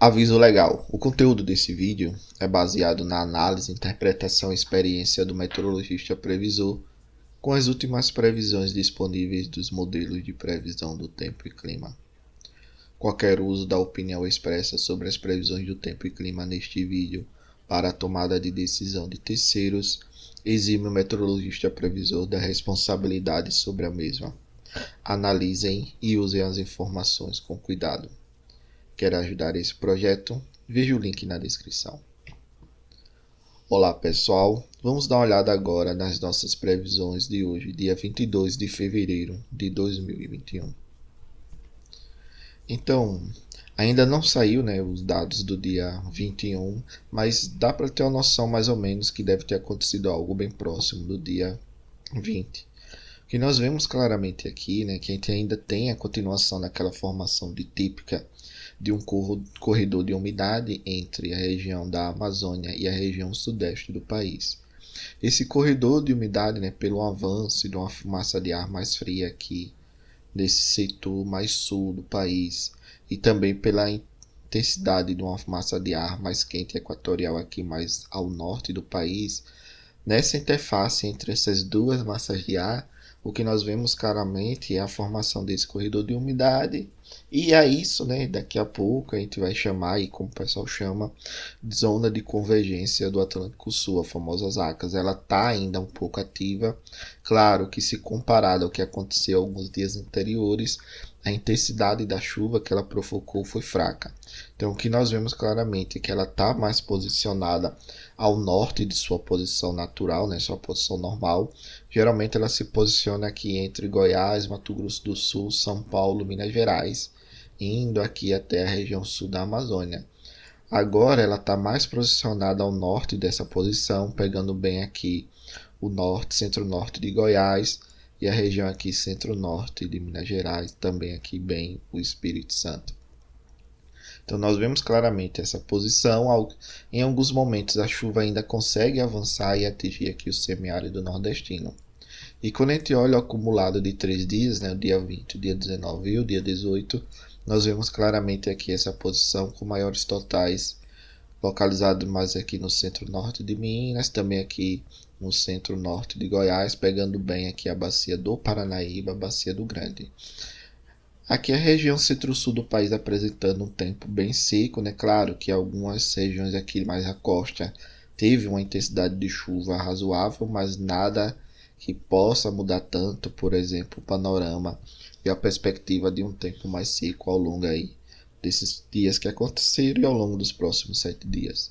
Aviso legal: o conteúdo desse vídeo é baseado na análise, interpretação e experiência do meteorologista previsor com as últimas previsões disponíveis dos modelos de previsão do tempo e clima. Qualquer uso da opinião expressa sobre as previsões do tempo e clima neste vídeo para a tomada de decisão de terceiros exime o meteorologista previsor da responsabilidade sobre a mesma. Analisem e usem as informações com cuidado. Quer ajudar esse projeto? Veja o link na descrição. Olá pessoal, vamos dar uma olhada agora nas nossas previsões de hoje, dia 22 de fevereiro de 2021. Então, ainda não saiu, os dados do dia 21, mas dá para ter uma noção mais ou menos que deve ter acontecido algo bem próximo do dia 20. O que nós vemos claramente aqui, que a gente ainda tem a continuação daquela formação típica de um corredor de umidade entre a região da Amazônia e a região sudeste do país. Esse corredor de umidade, pelo avanço de uma massa de ar mais fria aqui nesse setor mais sul do país e também pela intensidade de uma massa de ar mais quente equatorial aqui mais ao norte do país, nessa interface entre essas duas massas de ar, o que nós vemos claramente é a formação desse corredor de umidade, e a isso, daqui a pouco a gente vai chamar, e como o pessoal chama, de zona de convergência do Atlântico Sul, a famosa ZACAS. Ela está ainda um pouco ativa, claro que se comparado ao que aconteceu alguns dias anteriores, a intensidade da chuva que ela provocou foi fraca. Então o que nós vemos claramente é que ela está mais posicionada ao norte de sua posição natural, sua posição normal. Geralmente ela se posiciona aqui entre Goiás, Mato Grosso do Sul, São Paulo, Minas Gerais, indo aqui até a região sul da Amazônia. Agora ela está mais posicionada ao norte dessa posição, pegando bem aqui o norte, centro-norte de Goiás e a região aqui centro-norte de Minas Gerais, também aqui bem o Espírito Santo. Então nós vemos claramente essa posição. Em alguns momentos a chuva ainda consegue avançar e atingir aqui o semiárido nordestino. E quando a gente olha o acumulado de 3 dias, o dia 20, o dia 19 e o dia 18, nós vemos claramente aqui essa posição com maiores totais, localizado mais aqui no centro-norte de Minas, também aqui no centro-norte de Goiás, pegando bem aqui a bacia do Paranaíba, a bacia do Grande. Aqui a região centro-sul do país apresentando um tempo bem seco, Claro que algumas regiões aqui mais à costa teve uma intensidade de chuva razoável, mas nada que possa mudar tanto, por exemplo, o panorama e a perspectiva de um tempo mais seco ao longo aí desses dias que aconteceram e ao longo dos próximos 7 dias.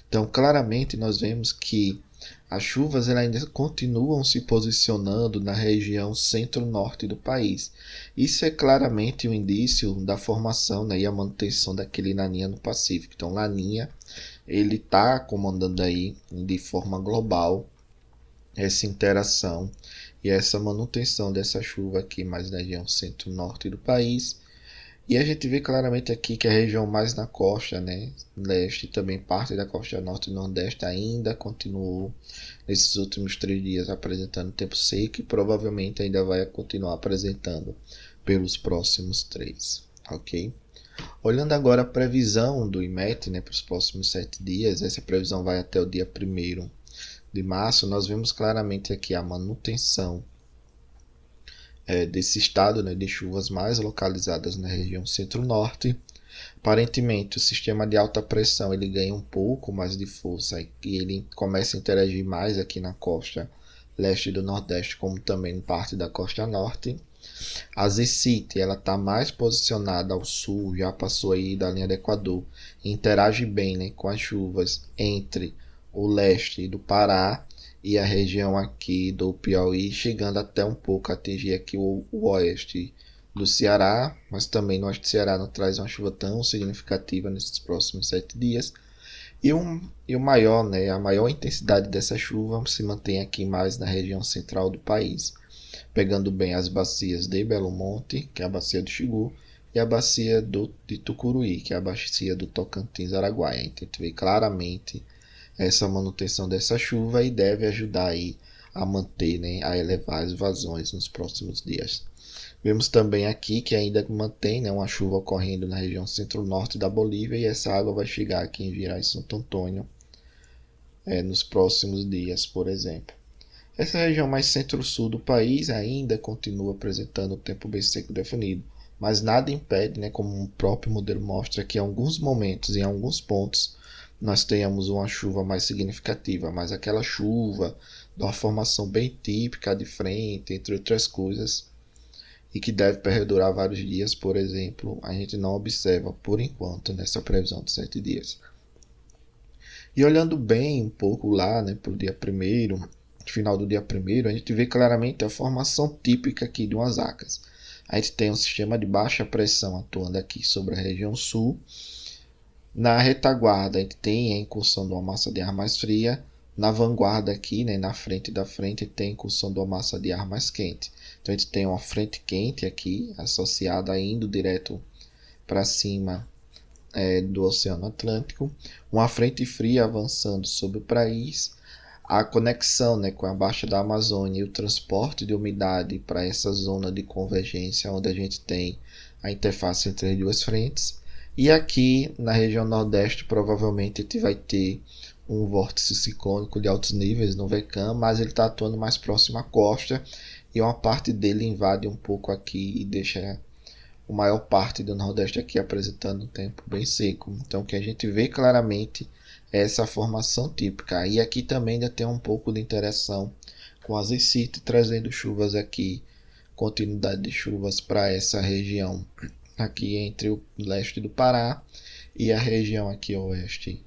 Então, claramente nós vemos que as chuvas ainda continuam se posicionando na região centro-norte do país. Isso é claramente um indício da formação e a manutenção daquele Laninha no Pacífico. Então, Laninha ele está comandando aí de forma global essa interação e essa manutenção dessa chuva aqui mais na região centro-norte do país. E a gente vê claramente aqui que a região mais na costa, leste, também parte da costa norte e nordeste ainda continuou nesses últimos 3 dias apresentando tempo seco e provavelmente ainda vai continuar apresentando pelos próximos 3, ok? Olhando agora a previsão do IMET, para os próximos 7 dias, essa previsão vai até o dia 1º de março, nós vemos claramente aqui a manutenção desse estado de chuvas mais localizadas na região centro-norte. Aparentemente o sistema de alta pressão ele ganha um pouco mais de força e ele começa a interagir mais aqui na costa leste do nordeste, como também em parte da costa norte. A Zecite ela está mais posicionada ao sul, já passou aí da linha do Equador, e interage bem com as chuvas entre o leste do Pará e a região aqui do Piauí, chegando até um pouco a atingir aqui o oeste do Ceará, mas também no oeste do Ceará não traz uma chuva tão significativa nesses próximos 7 dias. E a maior intensidade dessa chuva se mantém aqui mais na região central do país, pegando bem as bacias de Belo Monte, que é a bacia do Xingu, e a bacia de Tucuruí, que é a bacia do Tocantins-Araguaia. A gente vê claramente essa manutenção dessa chuva e deve ajudar aí a manter, a elevar as vazões nos próximos dias. Vemos também aqui que ainda mantém, né, uma chuva ocorrendo na região centro-norte da Bolívia e essa água vai chegar aqui em Virais e Santo Antônio nos próximos dias, por exemplo. Essa região mais centro-sul do país ainda continua apresentando o tempo bem seco definido, mas nada impede, né, como o próprio modelo mostra, que em alguns momentos, em alguns pontos, nós tenhamos uma chuva mais significativa, mas aquela chuva de uma formação bem típica de frente, entre outras coisas, e que deve perdurar vários dias, por exemplo, a gente não observa por enquanto nessa previsão de 7 dias. E olhando bem um pouco lá, né, para o dia primeiro, final do dia primeiro, a gente vê claramente a formação típica aqui de umas acas. A gente tem um sistema de baixa pressão atuando aqui sobre a região sul. Na retaguarda, a gente tem a incursão de uma massa de ar mais fria. Na vanguarda aqui, né, na frente da frente, tem a incursão de uma massa de ar mais quente. Então a gente tem uma frente quente aqui, associada indo direto para cima do Oceano Atlântico. Uma frente fria avançando sobre o país. A conexão, né, com a Baixa da Amazônia e o transporte de umidade para essa zona de convergência, onde a gente tem a interface entre as duas frentes. E aqui na região nordeste, provavelmente a gente vai ter um vórtice ciclônico de altos níveis no VECAM, mas ele está atuando mais próximo à costa e uma parte dele invade um pouco aqui e deixa a maior parte do nordeste aqui apresentando um tempo bem seco. Então o que a gente vê claramente é essa formação típica. E aqui também ainda tem um pouco de interação com a Zecite, trazendo chuvas aqui, continuidade de chuvas para essa região aqui entre o leste do Pará e a região aqui oeste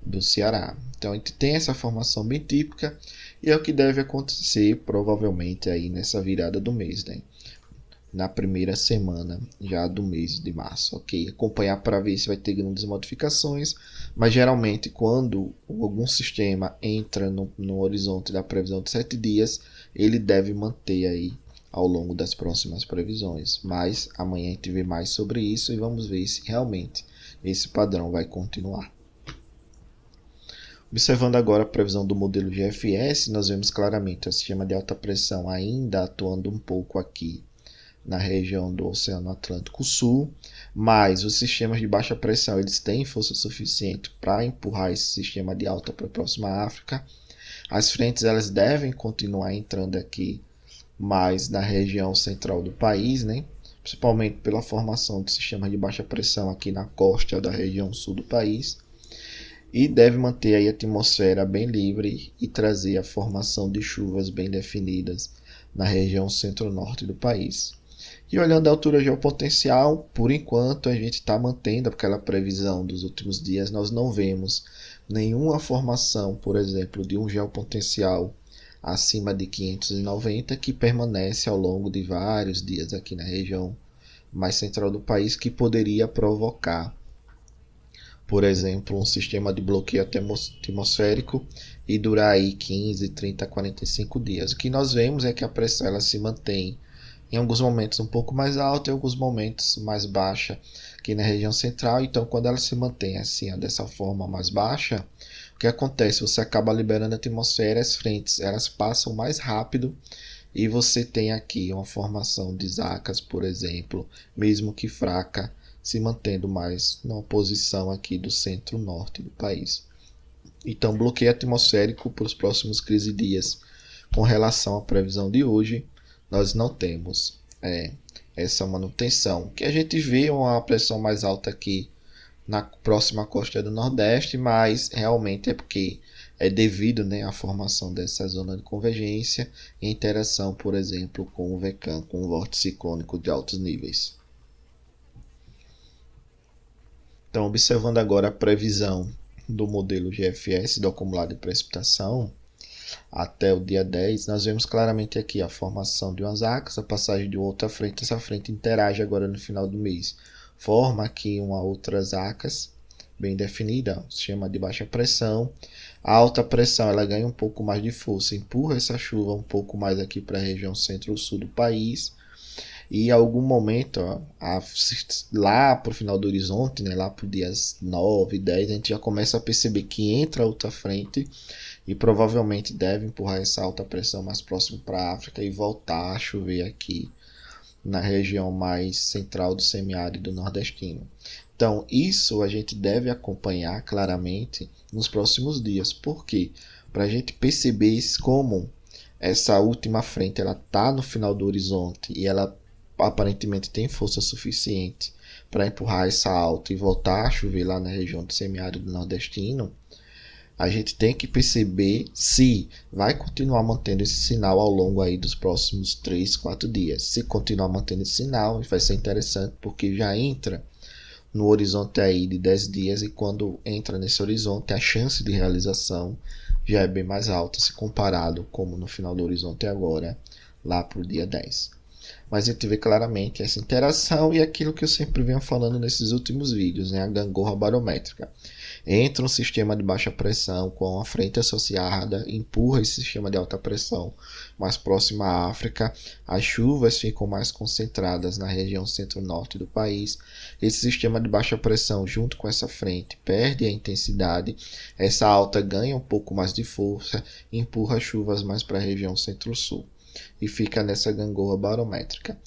do Ceará. Então a gente tem essa formação bem típica e é o que deve acontecer provavelmente aí nessa virada do mês, né? Na primeira semana já do mês de março, ok? Acompanhar para ver se vai ter grandes modificações, mas geralmente quando algum sistema entra no horizonte da previsão de 7 dias, ele deve manter aí ao longo das próximas previsões. Mas amanhã a gente vê mais sobre isso e vamos ver se realmente esse padrão vai continuar. Observando agora a previsão do modelo GFS, nós vemos claramente o sistema de alta pressão ainda atuando um pouco aqui na região do Oceano Atlântico Sul, mas os sistemas de baixa pressão eles têm força suficiente para empurrar esse sistema de alta para a próxima África. As frentes elas devem continuar entrando aqui mais na região central do país, né? Principalmente pela formação de sistemas de baixa pressão aqui na costa da região sul do país. E deve manter aí a atmosfera bem livre e trazer a formação de chuvas bem definidas na região centro-norte do país. E olhando a altura geopotencial, por enquanto a gente está mantendo aquela previsão dos últimos dias. Nós não vemos nenhuma formação, por exemplo, de um geopotencial acima de 590 que permanece ao longo de vários dias aqui na região mais central do país, que poderia provocar, por exemplo, um sistema de bloqueio atmosférico e durar aí 15, 30, 45 dias. O que nós vemos é que a pressão ela se mantém em alguns momentos um pouco mais alta e em alguns momentos mais baixa aqui na região central. Então quando ela se mantém assim, dessa forma mais baixa, o que acontece? Você acaba liberando a atmosfera, as frentes elas passam mais rápido e você tem aqui uma formação de zacas, por exemplo, mesmo que fraca, se mantendo mais na posição aqui do centro-norte do país. Então bloqueio atmosférico para os próximos 15 dias com relação à previsão de hoje, nós não temos essa manutenção. O que a gente vê é uma pressão mais alta aqui na próxima costa do Nordeste, mas realmente é porque é devido, né, à formação dessa zona de convergência e a interação, por exemplo, com o VECAM, com o vórtice ciclônico de altos níveis. Então, observando agora a previsão do modelo GFS, do acumulado de precipitação, até o dia 10, nós vemos claramente aqui a formação de umas acas, a passagem de outra frente, essa frente interage agora no final do mês, forma aqui uma outras acas bem definida, sistema de baixa pressão, a alta pressão ela ganha um pouco mais de força, empurra essa chuva um pouco mais aqui para a região centro-sul do país, e em algum momento, lá para o final do horizonte, né, lá para os dias 9, 10, a gente já começa a perceber que entra outra frente e provavelmente deve empurrar essa alta pressão mais próximo para a África e voltar a chover aqui na região mais central do semiárido nordestino. Então, isso a gente deve acompanhar claramente nos próximos dias. Por quê? Para a gente perceber como essa última frente ela está no final do horizonte e ela aparentemente tem força suficiente para empurrar essa alta e voltar a chover lá na região do semiárido nordestino. A gente tem que perceber se vai continuar mantendo esse sinal ao longo aí dos próximos 3, 4 dias. Se continuar mantendo esse sinal, vai ser interessante porque já entra no horizonte aí de 10 dias e quando entra nesse horizonte a chance de realização já é bem mais alta se comparado como no final do horizonte agora, lá para o dia 10. Mas a gente vê claramente essa interação e aquilo que eu sempre venho falando nesses últimos vídeos, né? A gangorra barométrica. Entra um sistema de baixa pressão com a frente associada, empurra esse sistema de alta pressão mais próximo à África, as chuvas ficam mais concentradas na região centro-norte do país, esse sistema de baixa pressão junto com essa frente perde a intensidade, essa alta ganha um pouco mais de força, empurra as chuvas mais para a região centro-sul e fica nessa gangorra barométrica.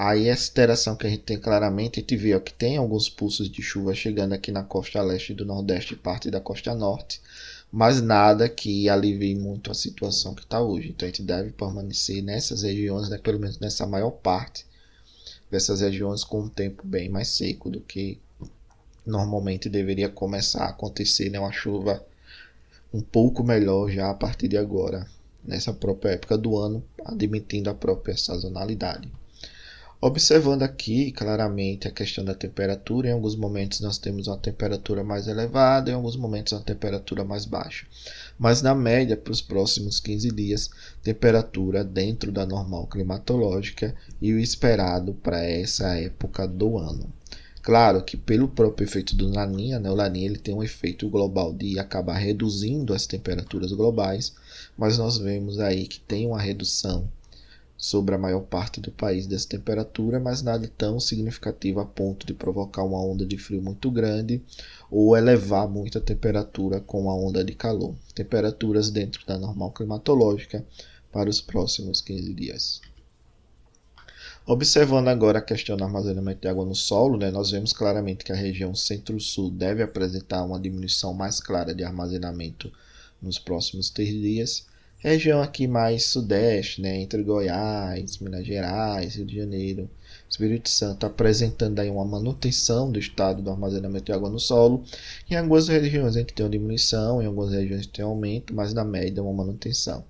Aí essa interação que a gente tem claramente, a gente vê ó, que tem alguns pulsos de chuva chegando aqui na costa leste do Nordeste e parte da costa norte, mas nada que alivie muito a situação que está hoje. Então a gente deve permanecer nessas regiões, né, pelo menos nessa maior parte dessas regiões com um tempo bem mais seco do que normalmente deveria começar a acontecer, né, uma chuva um pouco melhor já a partir de agora, nessa própria época do ano, admitindo a própria sazonalidade. Observando aqui claramente a questão da temperatura, em alguns momentos nós temos uma temperatura mais elevada, em alguns momentos uma temperatura mais baixa. Mas na média, para os próximos 15 dias, temperatura dentro da normal climatológica e o esperado para essa época do ano. Claro que pelo próprio efeito do Laninha, né, o Laninha ele tem um efeito global de acabar reduzindo as temperaturas globais, mas nós vemos aí que tem uma redução sobre a maior parte do país dessa temperatura, mas nada tão significativo a ponto de provocar uma onda de frio muito grande ou elevar muito a temperatura com a onda de calor. Temperaturas dentro da normal climatológica para os próximos 15 dias. Observando agora a questão do armazenamento de água no solo, né, nós vemos claramente que a região centro-sul deve apresentar uma diminuição mais clara de armazenamento nos próximos 3 dias. Região aqui mais sudeste, né, entre Goiás, Minas Gerais, Rio de Janeiro, Espírito Santo, apresentando aí uma manutenção do estado do armazenamento de água no solo. Em algumas regiões a gente tem uma diminuição, em algumas regiões tem um aumento, mas na média uma manutenção.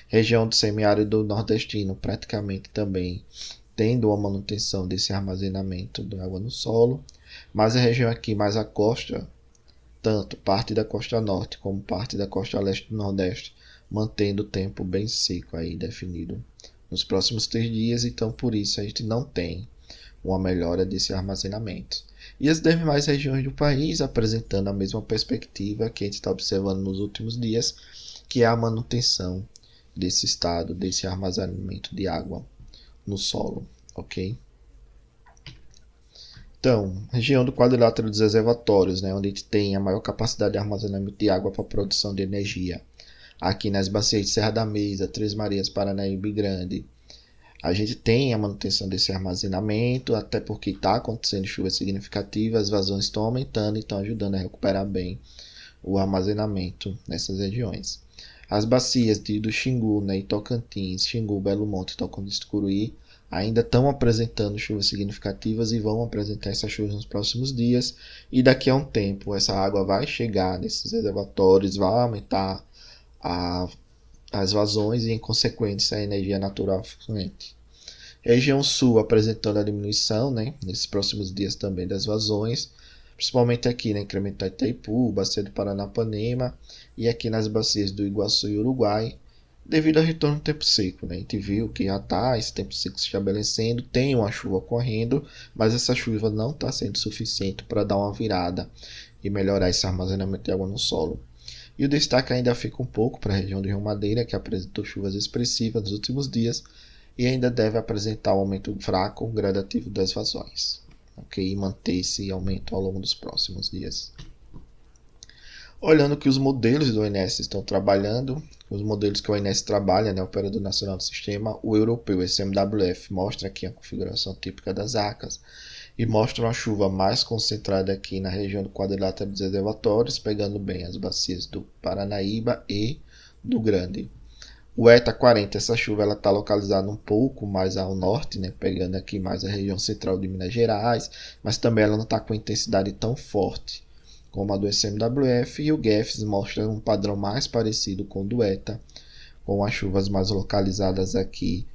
Região do semiárido nordestino praticamente também tendo uma manutenção desse armazenamento de água no solo, mas a região aqui mais a costa, tanto parte da costa norte como parte da costa leste do nordeste, mantendo o tempo bem seco aí definido nos próximos 3 dias, então por isso a gente não tem uma melhora desse armazenamento. E as demais regiões do país apresentando a mesma perspectiva que a gente está observando nos últimos dias, que é a manutenção desse estado, desse armazenamento de água no solo, ok? Então, região do quadrilátero dos reservatórios, né, onde a gente tem a maior capacidade de armazenamento de água para produção de energia. Aqui nas bacias de Serra da Mesa, Três Marias, Paranaíba Grande, a gente tem a manutenção desse armazenamento, até porque está acontecendo chuvas significativas, as vazões estão aumentando e estão ajudando a recuperar bem o armazenamento nessas regiões. As bacias do Xingu, né, e Tocantins, Xingu, Belo Monte e Tocantins do Curuí ainda estão apresentando chuvas significativas e vão apresentar essas chuvas nos próximos dias. E daqui a um tempo essa água vai chegar nesses reservatórios, vai aumentar as vazões e, em consequência, a energia natural fluente. Região Sul apresentando a diminuição, né, nesses próximos dias também das vazões, principalmente aqui na incremento da Itaipu, bacia do Paranapanema e aqui nas bacias do Iguaçu e Uruguai, devido ao retorno do tempo seco. Né? A gente viu que já está esse tempo seco se estabelecendo, tem uma chuva ocorrendo, mas essa chuva não está sendo suficiente para dar uma virada e melhorar esse armazenamento de água no solo. E o destaque ainda fica um pouco para a região de Rio Madeira, que apresentou chuvas expressivas nos últimos dias e ainda deve apresentar um aumento fraco gradativo das vazões. Okay? E manter esse aumento ao longo dos próximos dias. Olhando que os modelos do ONS estão trabalhando, os modelos que o ONS trabalha, né, Operador Nacional do Sistema, o europeu, o SMWF, mostra aqui a configuração típica das ACAS e mostra uma chuva mais concentrada aqui na região do quadrilátero dos reservatórios, pegando bem as bacias do Paranaíba e do Grande. O ETA 40, essa chuva ela está localizada um pouco mais ao norte, né, pegando aqui mais a região central de Minas Gerais, mas também ela não está com intensidade tão forte como a do SMWF, e o GEFS mostra um padrão mais parecido com o do ETA, com as chuvas mais localizadas aqui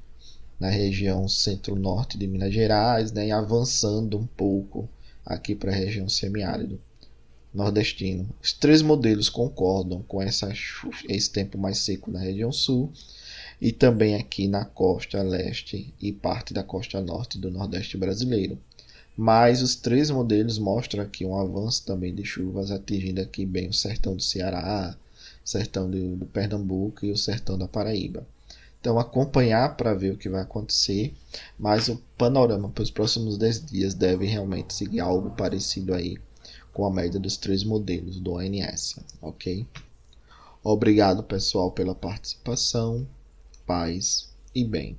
na região centro-norte de Minas Gerais, né, e avançando um pouco aqui para a região semiárido nordestino. Os três modelos concordam com esse tempo mais seco na região sul e também aqui na costa leste e parte da costa norte do nordeste brasileiro. Mas os três modelos mostram aqui um avanço também de chuvas atingindo aqui bem o sertão do Ceará, sertão do Pernambuco e o sertão da Paraíba. Então acompanhar para ver o que vai acontecer, mas o panorama para os próximos 10 dias deve realmente seguir algo parecido aí com a média dos três modelos do ONS, ok? Obrigado pessoal pela participação, paz e bem.